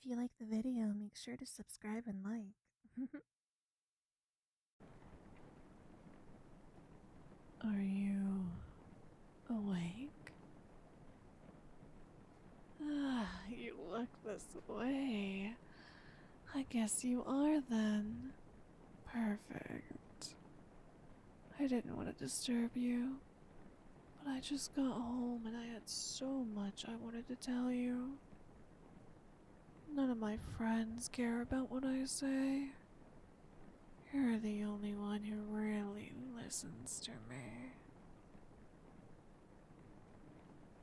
you like the video, make sure to subscribe and like. Are you awake? You look this way. I guess you are then. Perfect. I didn't want to disturb you, but I just got home and I had so much I wanted to tell you. None of my friends care about what I say. You're the only one who really listens to me.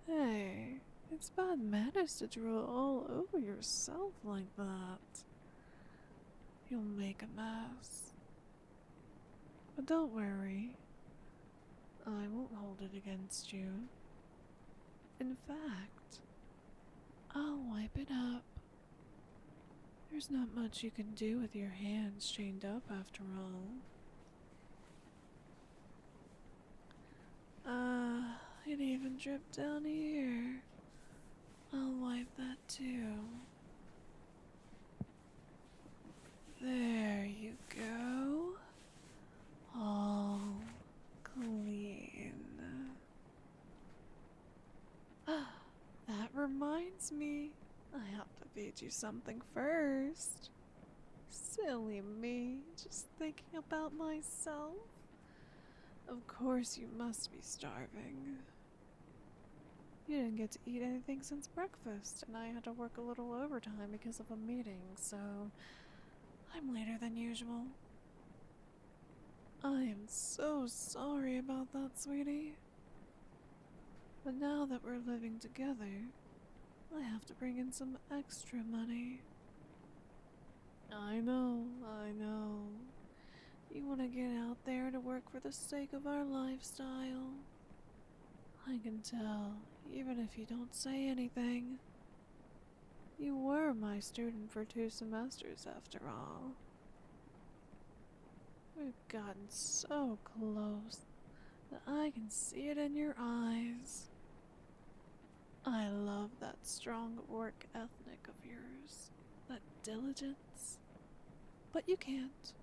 Hey, it's bad manners to drool all over yourself like that. You'll make a mess. But don't worry. I won't hold it against you. In fact, I'll wipe it up. There's not much you can do with your hands chained up after all. It even dripped down here. I'll wipe that too. There you go. All clean. That reminds me. I have to feed you something first. Silly me, just thinking about myself. Of course you must be starving. You didn't get to eat anything since breakfast, and I had to work a little overtime because of a meeting, so I'm later than usual. I am so sorry about that, sweetie. But now that we're living together, I have to bring in some extra money. I know. You want to get out there to work for the sake of our lifestyle. I can tell, even if you don't say anything. You were my student for 2 semesters after all. We've gotten so close that I can see it in your eyes. I love that strong work ethic of yours, that diligence. But you can't.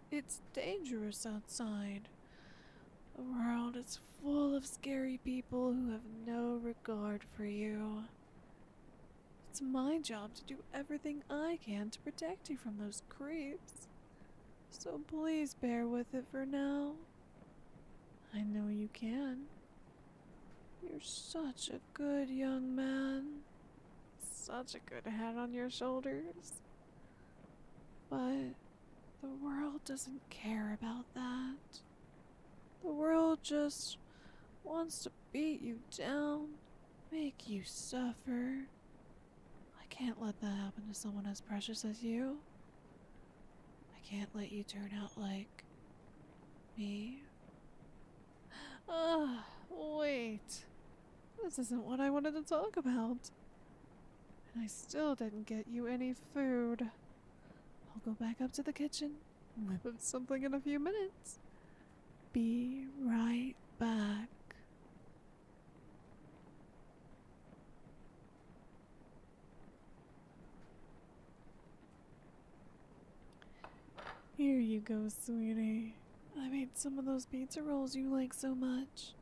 It's dangerous outside. The world is full of scary people who have no regard for you. It's my job to do everything I can to protect you from those creeps. So please bear with it for now. I know you can. You're such a good young man. Such a good head on your shoulders. But the world doesn't care about that. The world just wants to beat you down, make you suffer. I can't let that happen to someone as precious as you. I can't let you turn out like me. Wait. This isn't what I wanted to talk about. And I still didn't get you any food. I'll go back up to the kitchen, whip up something in a few minutes. Be right back. Here you go, sweetie. I made some of those pizza rolls you like so much.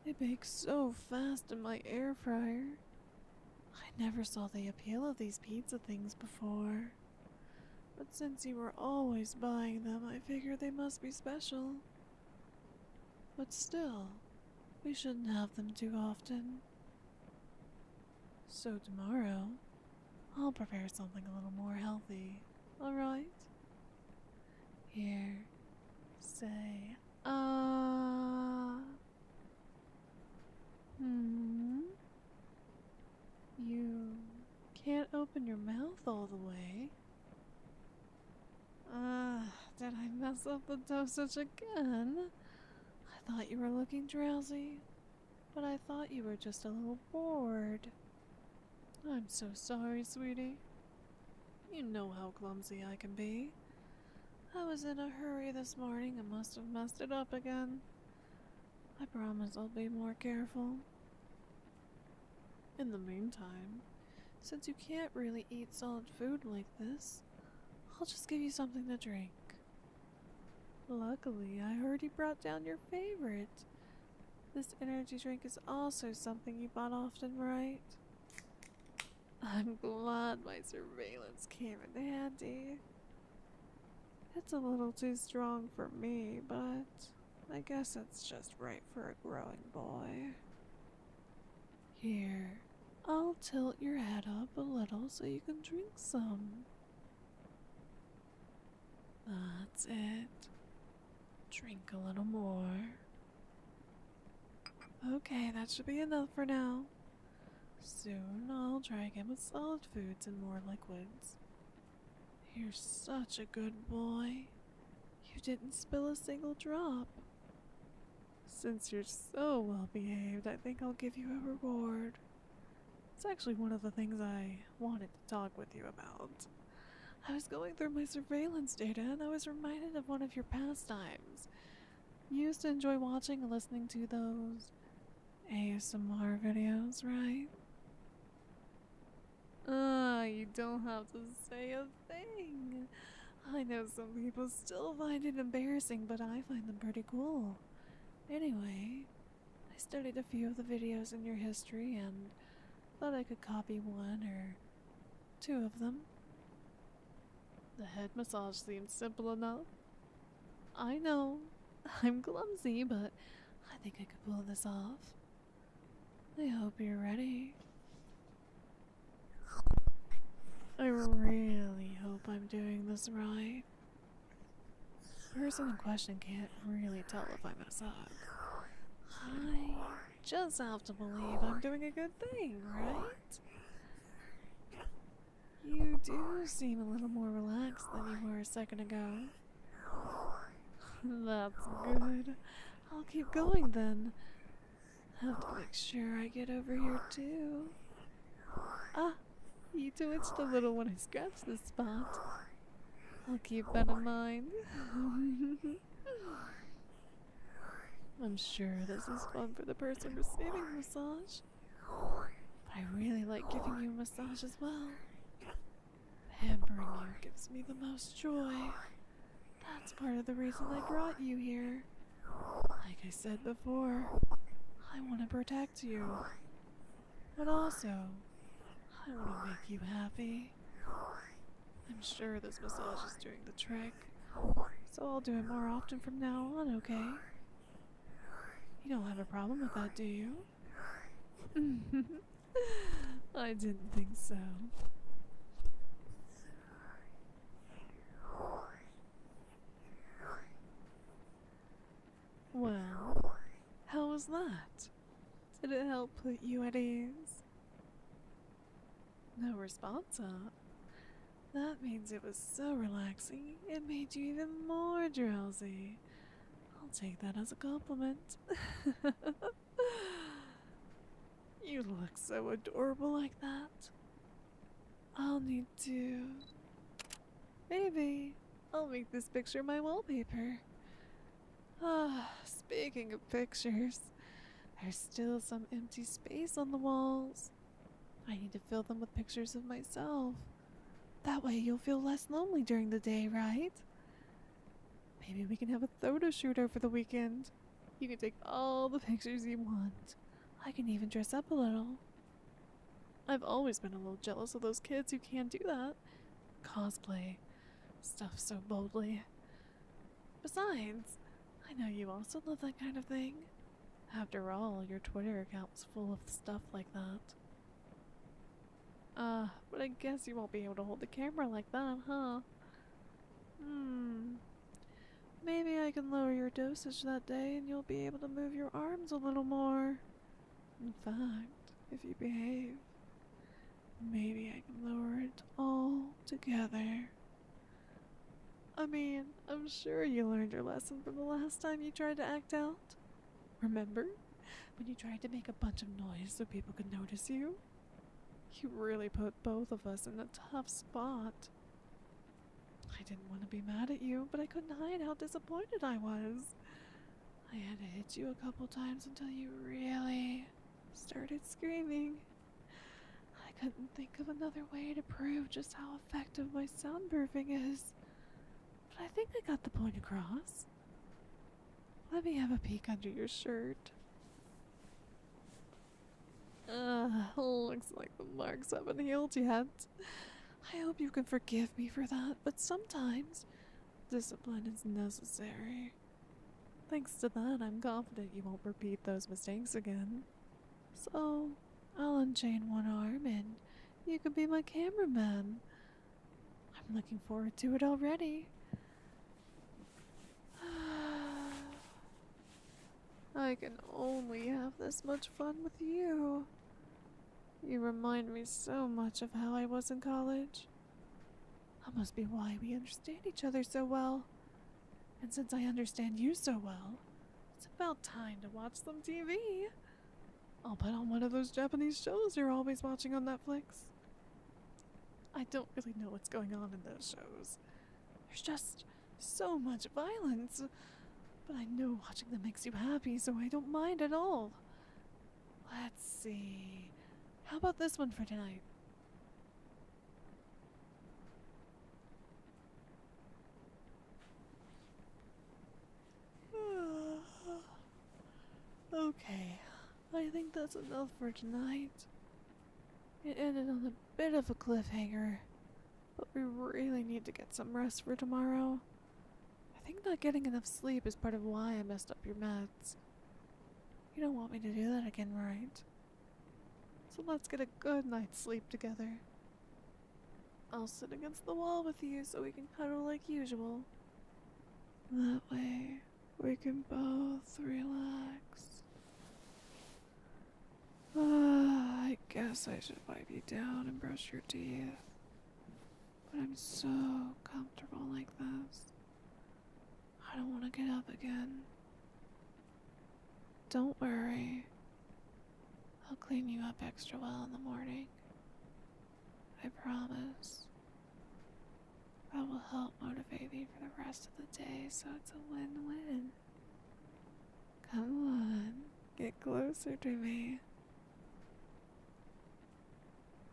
They bake so fast in my air fryer. I never saw the appeal of these pizza things before. But since you were always buying them, I figured they must be special. But still, we shouldn't have them too often. So tomorrow, I'll prepare something a little more healthy, alright? Here, say, You can't open your mouth all the way. Did I mess up the dosage again? I thought you were looking drowsy, but I thought you were just a little bored. I'm so sorry, sweetie. You know how clumsy I can be. I was in a hurry this morning and must have messed it up again. I promise I'll be more careful. In the meantime, since you can't really eat solid food like this, I'll just give you something to drink. Luckily, I already brought down your favorite. This energy drink is also something you bought often, right? I'm glad my surveillance came in handy. It's a little too strong for me, but I guess it's just right for a growing boy. Here, I'll tilt your head up a little so you can drink some. That's it. Drink a little more. Okay, that should be enough for now. Soon I'll try again with solid foods and more liquids. You're such a good boy. You didn't spill a single drop. Since you're so well behaved, I think I'll give you a reward. It's actually one of the things I wanted to talk with you about. I was going through my surveillance data and I was reminded of one of your pastimes. You used to enjoy watching and listening to those ASMR videos, right? You don't have to say a thing. I know some people still find it embarrassing, but I find them pretty cool. Anyway, I studied a few of the videos in your history and thought I could copy one or two of them. The head massage seems simple enough. I know, I'm clumsy, but I think I could pull this off. I hope you're ready. I really hope I'm doing this right. The person in question can't really tell if I mess up. I just have to believe I'm doing a good thing, right? You do seem a little more relaxed than you were a second ago. That's good. I'll keep going then. Have to make sure I get over here too. Ah, you twitched a little when I scratched this spot. I'll keep that in mind. I'm sure this is fun for the person receiving the massage. But I really like giving you a massage as well. Pampering you gives me the most joy. That's part of the reason I brought you here. Like I said before, I want to protect you. But also, I want to make you happy. I'm sure this massage is doing the trick, so I'll do it more often from now on, okay? You don't have a problem with that, do you? I didn't think so. Well, how was that? Did it help put you at ease? No response, huh? That means it was so relaxing, it made you even more drowsy. I'll take that as a compliment. You look so adorable like that. I'll need to... Maybe I'll make this picture my wallpaper. Speaking of pictures, there's still some empty space on the walls. I need to fill them with pictures of myself. That way you'll feel less lonely during the day, right? Maybe we can have a photo shoot over the weekend. You can take all the pictures you want. I can even dress up a little. I've always been a little jealous of those kids who can do that. Cosplay stuff so boldly. Besides, I know you also love that kind of thing. After all, your Twitter account was full of stuff like that. But I guess you won't be able to hold the camera like that, huh? Maybe I can lower your dosage that day and you'll be able to move your arms a little more. In fact, if you behave, maybe I can lower it all together. I mean, I'm sure you learned your lesson from the last time you tried to act out. Remember? When you tried to make a bunch of noise so people could notice you? You really put both of us in a tough spot. I didn't want to be mad at you, but I couldn't hide how disappointed I was. I had to hit you a couple times until you really started screaming. I couldn't think of another way to prove just how effective my soundproofing is. But I think I got the point across. Let me have a peek under your shirt. Looks like the marks haven't healed yet. I hope you can forgive me for that, but sometimes discipline is necessary. Thanks to that, I'm confident you won't repeat those mistakes again. So, I'll unchain one arm and you can be my cameraman. I'm looking forward to it already. I can only have this much fun with you. You remind me so much of how I was in college. That must be why we understand each other so well. And since I understand you so well, it's about time to watch some TV. I'll put on one of those Japanese shows you're always watching on Netflix. I don't really know what's going on in those shows. There's just so much violence. But I know watching them makes you happy, so I don't mind at all. Let's see. How about this one for tonight? Okay, I think that's enough for tonight. It ended on a bit of a cliffhanger, but we really need to get some rest for tomorrow. I think not getting enough sleep is part of why I messed up your meds. You don't want me to do that again, right? So let's get a good night's sleep together. I'll sit against the wall with you so we can cuddle like usual. That way, we can both relax. I guess I should wipe you down and brush your teeth. But I'm so comfortable like this. I don't want to get up again. Don't worry. I'll clean you up extra well in the morning. I promise. That will help motivate me for the rest of the day, so it's a win-win. Come on, get closer to me.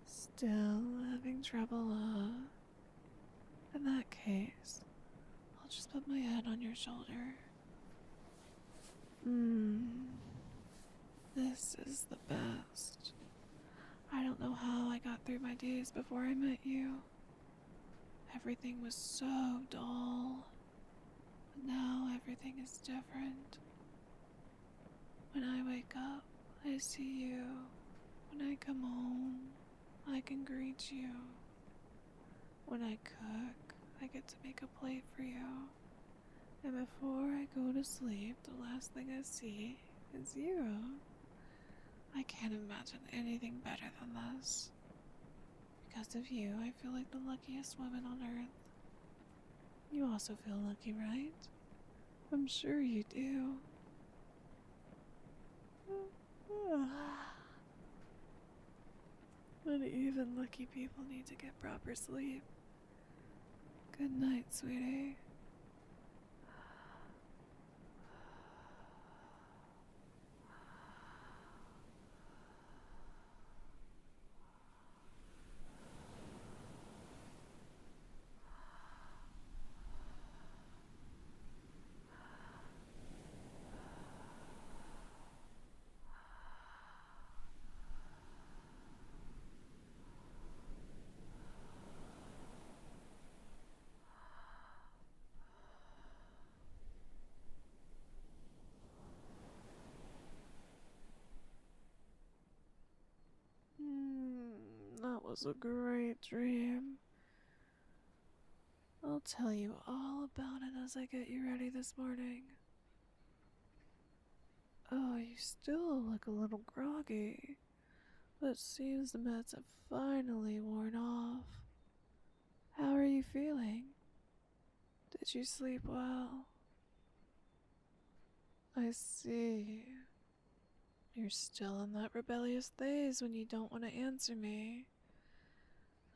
Still having trouble, In that case, I'll just put my head on your shoulder. This is the best. I don't know how I got through my days before I met you. Everything was so dull. But now everything is different. When I wake up, I see you. When I come home, I can greet you. When I cook, I get to make a plate for you. And before I go to sleep, the last thing I see is you. I can't imagine anything better than this. Because of you, I feel like the luckiest woman on earth. You also feel lucky, right? I'm sure you do. But even lucky people need to get proper sleep. Good night, sweetie. That was a great dream. I'll tell you all about it as I get you ready this morning. Oh, you still look a little groggy, but it seems the meds have finally worn off. How are you feeling? Did you sleep well? I see. You're still in that rebellious phase when you don't want to answer me.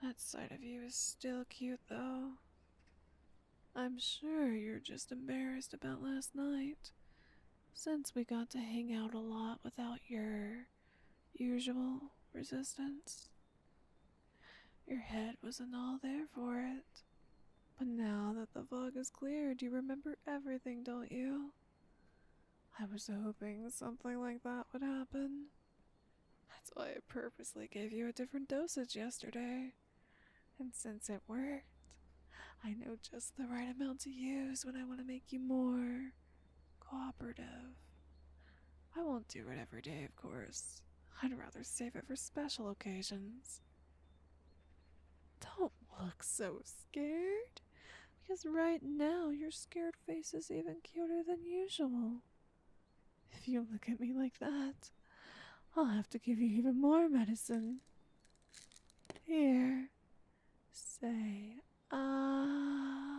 That side of you is still cute, though. I'm sure you're just embarrassed about last night, since we got to hang out a lot without your usual resistance. Your head wasn't all there for it. But now that the fog is cleared, you remember everything, don't you? I was hoping something like that would happen. That's why I purposely gave you a different dosage yesterday. And since it worked, I know just the right amount to use when I want to make you more cooperative. I won't do it every day, of course. I'd rather save it for special occasions. Don't look so scared, because right now your scared face is even cuter than usual. If you look at me like that, I'll have to give you even more medicine. Here, say, ah.